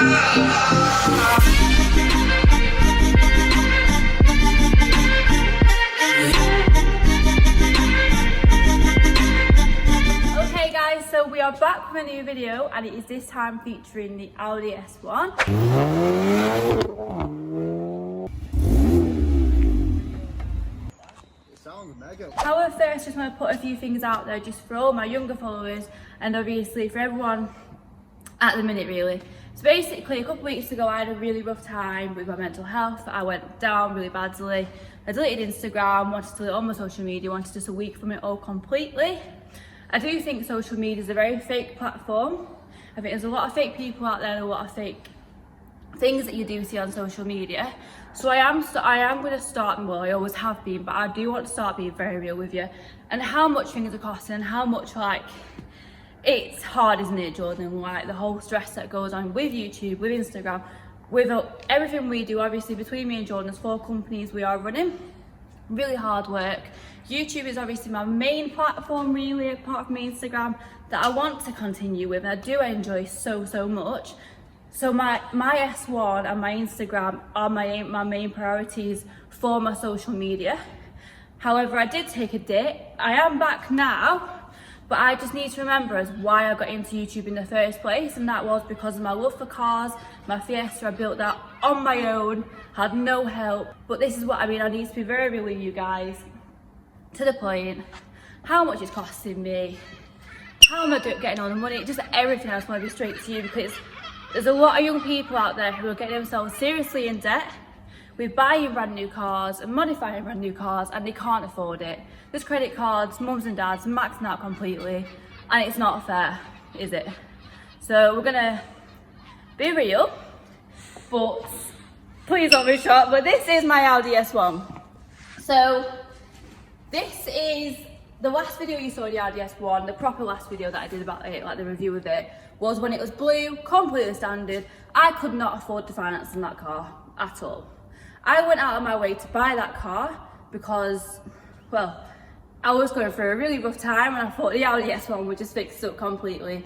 Okay guys, so we are back with a new video and it is this time featuring the Audi S1. However, first, just want to put a few things out there just for all my younger followers and obviously for everyone at the minute really. So basically a couple of weeks ago I had a really rough time with my mental health. I went down really badly. I deleted Instagram, wanted to delete all my social media, wanted just a week from it all completely. I do think social media is a very fake platform. I think there's a lot of fake people out there and a lot of fake things that you do see on social media. So I am going to start, well I always have been, but I do want to start being very real with you and how much things are costing and how much like it's hard, isn't it, Jordan? Like the whole stress that goes on with YouTube, with Instagram, with everything we do. Obviously between me and Jordan, there's 4 companies we are running. Really hard work. YouTube is obviously my main platform really, apart from Instagram, that I want to continue with and I do enjoy so much. So my S1 and my Instagram are my main priorities for my social media. However, I did take a dip. I am back now, but I just need to remember as why I got into YouTube in the first place, and that was because of my love for cars. My Fiesta, I built that on my own, had no help. But this is what I mean, I need to be very real with you guys, to the point, how much it's costing me, how am I getting all the money, just everything. I just want to be straight to you because there's a lot of young people out there who are getting themselves seriously in debt with buying brand new cars and modifying brand new cars and they can't afford it. There's credit cards, mums and dads maxing out completely and it's not fair, is it? So we're gonna be real, but please don't be shocked, but this is my Audi S1. So this is the last video you saw of the Audi S1, the proper last video that I did about it, like the review of it, was when it was blue, completely standard. I could not afford to finance in that car at all. I went out of my way to buy that car because, well, I was going through a really rough time and I thought the Audi S1 would just fix it up completely.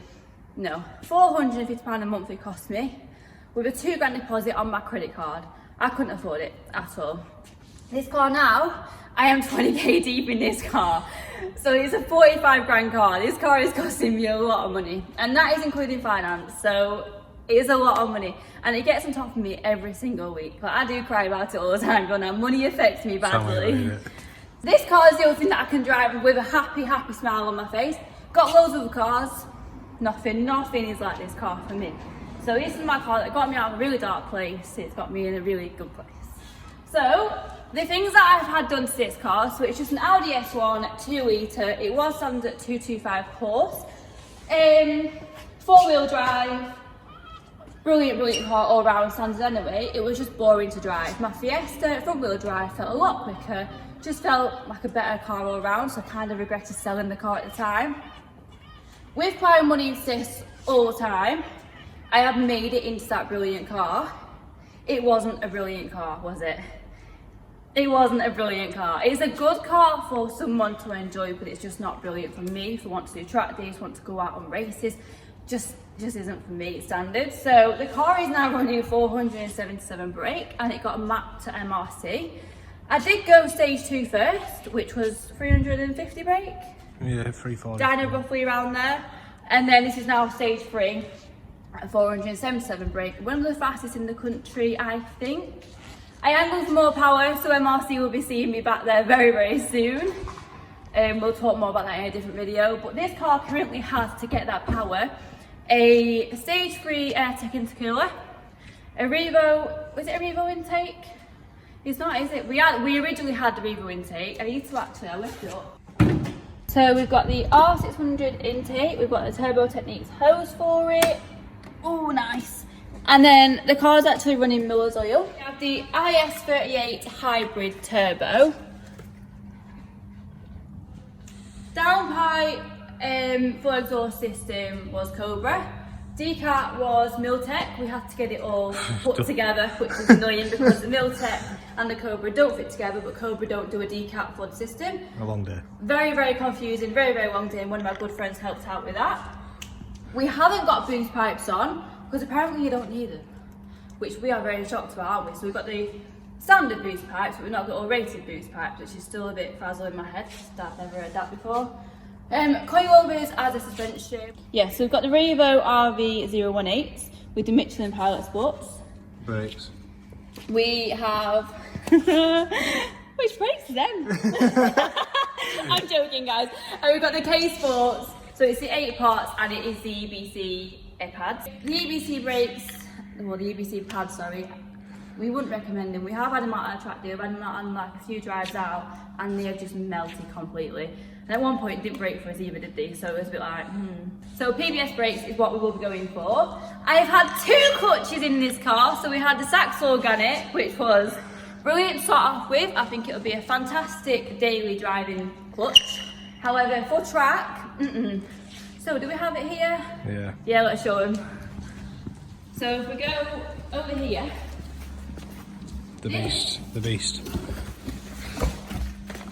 No, £450 a month it cost me with a £2,000 deposit on my credit card. I couldn't afford it at all. This car now, I am 20k deep in this car. So it's a 45 grand car. This car is costing me a lot of money and that is including finance. So it is a lot of money and it gets on top of me every single week. Like, I do cry about it all the time, but now money affects me badly. This car is the only thing that I can drive with a happy smile on my face. Got loads of other cars, nothing is like this car for me. So this is my car that got me out of a really dark place. It's got me in a really good place. So the things that I've had done to this car, so it's just an Audi S1 2 litre. It was standard at 225 horse, 4-wheel drive, brilliant car all round standard anyway. It was just boring to drive. My Fiesta front wheel drive felt a lot quicker, just felt like a better car all round, so I kind of regretted selling the car at the time. With plowing money into this all the time, I have made it into that brilliant car. It wasn't a brilliant car, was it? It wasn't a brilliant car. It's a good car for someone to enjoy, but it's just not brilliant for me. If I want to do track days, want to go out on races, just isn't for me standard. So the car is now running 477 brake and it got mapped to MRC. I did go stage 2 first, which was 350 brake. Yeah, 340. Dyno roughly around there. And then this is now stage 3 at 477 brake. One of the fastest in the country, I think. I am going for more power, so MRC will be seeing me back there very soon. We'll talk more about that in a different video. But this car currently has, to get that power, a stage 3 Airtec intercooler, a Revo, was it a Revo intake? It's not, is it? We originally had the Revo intake. I need to actually, I'll lift it up. So we've got the R600 intake, we've got the Turbo Techniques hose for it. Oh, nice. And then the car's actually running Miller's oil. We have the IS38 hybrid turbo. Downpipe full exhaust system was Cobra. Decat was Miltek. We had to get it all put together, which was annoying because the Miltek and the Cobra don't fit together, but Cobra don't do a decat flood system. A long day. Very confusing, very long day, and one of my good friends helped out with that. We haven't got boost pipes on, because apparently you don't need them, which we are very shocked about, aren't we? So we've got the standard boost pipes, but we've not got all rated boost pipes, which is still a bit frazzle in my head. I've never heard that before. Coilovers as a suspension. Yeah, so we've got the Revo RV018s with the Michelin Pilot Sports. Brakes. We have... Which brakes are them? I'm joking, guys. And we've got the K Sports, so it's the 8 parts and it is the EBC pads. The EBC brakes, well the EBC pads, sorry, we wouldn't recommend them. We have had them out on a track day, we've had them out on like a few drives out, and they have just melted completely. And at one point, it didn't break for us either, did they? So it was a bit like, So PBS brakes is what we will be going for. I have had 2 clutches in this car. So we had the Sachs Organic, which was brilliant to start off with. I think it'll be a fantastic daily driving clutch. However, for track, So do we have it here? Yeah. Yeah, let's show them. So if we go over here. The beast.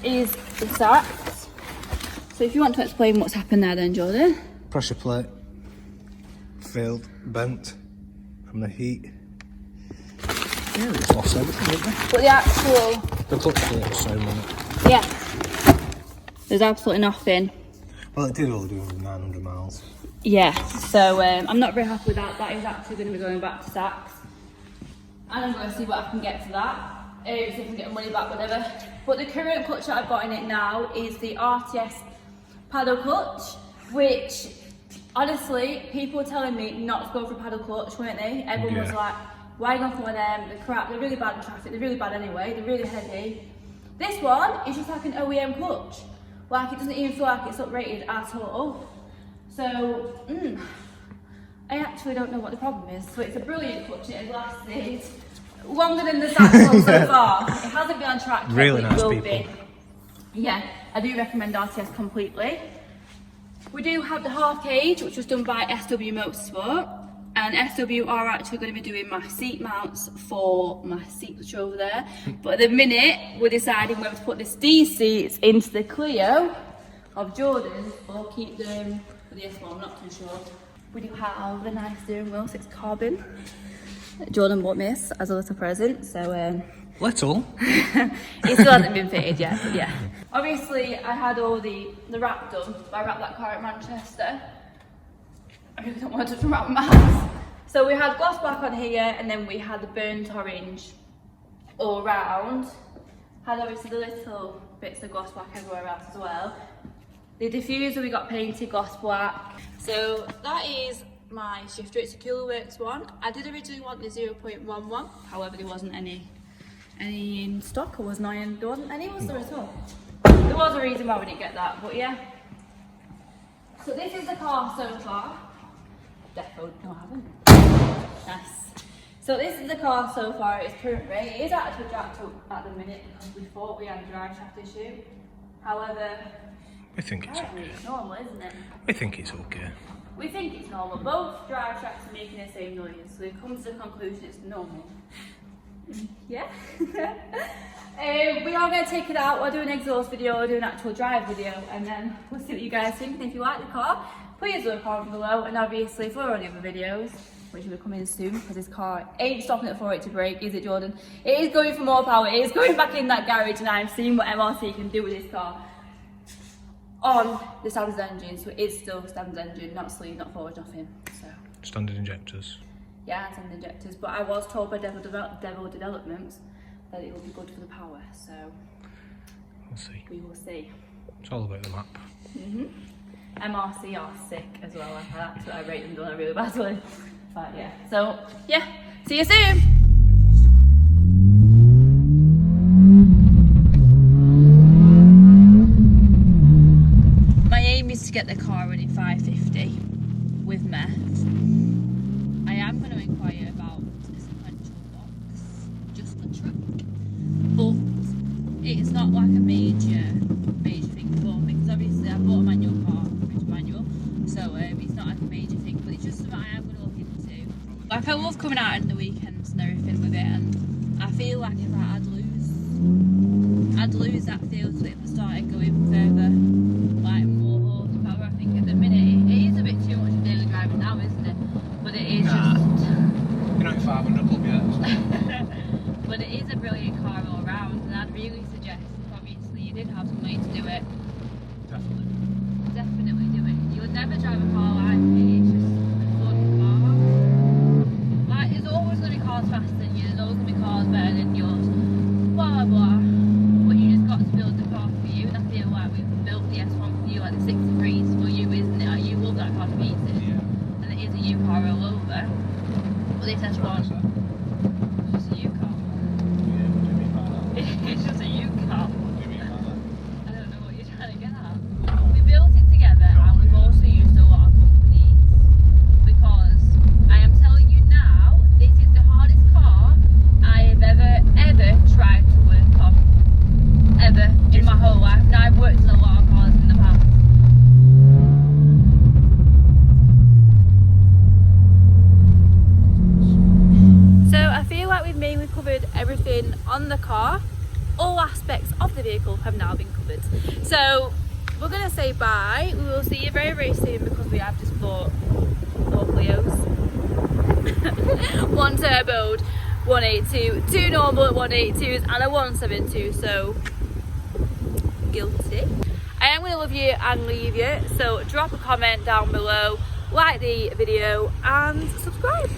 Is the Sachs. So if you want to explain what's happened there then, Jordan. Pressure plate failed, bent from the heat. Yeah, it's lost everything, didn't they? But the actual... The clutch plate was same on it. Yeah. There's absolutely nothing. Well, it did only do 900 miles. Yeah, so I'm not very happy with that. That is actually going to be going back to Sachs. And I'm going to see what I can get for that. See if I can get money back, whatever. But the current clutch that I've got in it now is the RTS Paddle clutch, which honestly, people were telling me not to go for a paddle clutch, weren't they? Everyone was like, why are you going for one of them? They're crap, they're really bad in traffic, they're really bad anyway, they're really heavy. This one is just like an OEM clutch. Like, it doesn't even feel like it's uprated at all. So, I actually don't know what the problem is. So it's a brilliant clutch, it has lasted longer than the Sachs one so far. It hasn't been on track yet, really but it nice will people. be. Yeah, I do recommend RTS completely. We do have the half cage, which was done by SW Motorsport. And SW are actually going to be doing my seat mounts for my seat which are over there. But at the minute, we're deciding whether to put these seats into the Clio of Jordan's or keep them for the S1, I'm not too sure. We do have the nice steering wheel, so it's carbon. Jordan bought me this as a little present, so Little? it still hasn't been fitted yet, but yeah. Obviously, I had all the wrap done. I wrapped that car at Manchester. I really don't want to touch my wrap with my hands. So we had gloss black on here, and then we had the burnt orange all round. Had obviously the little bits of gloss black everywhere else as well. The diffuser we got painted gloss black. So that is my shifter. It's a Coolerworx one. I did originally want the 0.11, however there wasn't any in stock. There wasn't any, was there at all? There was a reason why we didn't get that, but yeah. So this is the car so far. Defo, no I haven't. Yes. So this is the car so far at its current rate. It is actually jacked up at the minute because we thought we had a drive shaft issue. However, I think it's okay. it's normal, isn't it? I think it's okay. We think it's normal. Both drive shafts are making the same noise, so we've come to the conclusion it's normal. Yeah. We are going to take it out. We'll do an exhaust video, we'll do an actual drive video, and then we'll see what you guys think. And if you like the car, please leave a comment below. And obviously for all the other videos, which will be coming soon, because this car ain't stopping it for it to break, is it, Jordan? It is going for more power. It is going back in that garage, and I'm seeing what MRC can do with this car on the standard engine. So it is still standard engine, not sleeve, not forward, nothing. So Standard injectors. yeah, standard injectors. But I was told by Devil Developments that it will be good for the power. So We'll see. we will see. It's all about the map. MRC are sick as well. I rate them done really badly. But yeah. So yeah. See you soon. My aim is to get the car running 550 with meth. I am going to inquire about a sequential box just for track, but it's not like a major thing for me because obviously I bought a manual car, it's manual, so it's not like a major thing, but it's just something I am going to look into. Like I love coming out in the weekends and everything with it, and I feel like if I'd lose that feel to it if I started going further, like more horsepower. I think at the minute it is a bit too much of daily driving now, isn't it? But it is just really suggest, if obviously you did have some money to do it, Definitely. definitely do it. You'll never drive a car like it, it's just a fun car. Like, there's always going to be cars faster than you, there's always going to be cars better than yours, blah blah. But you just got to build the car for you, and I feel like we've built the S1 for you, like the 63s for you, isn't it? Like, you love that car to pieces, and it is a U car all over. But this S1, it's just a U car. It's just a U car. I don't know what you're trying to get at. We built it together and we've also used a lot of companies, because I am telling you now, this is the hardest car I have ever tried to work on. Ever in my whole life. Now I've worked in a lot of cars in the past. So I feel like we've mainly covered everything on the car. All aspects of the vehicle have now been covered. So we're going to say bye. We will see you very, very soon, because we have just bought 4 Clios. 1 turboed 182, 2 normal 182s and a 172, so guilty. I am going to love you and leave you, so drop a comment down below, like the video and subscribe.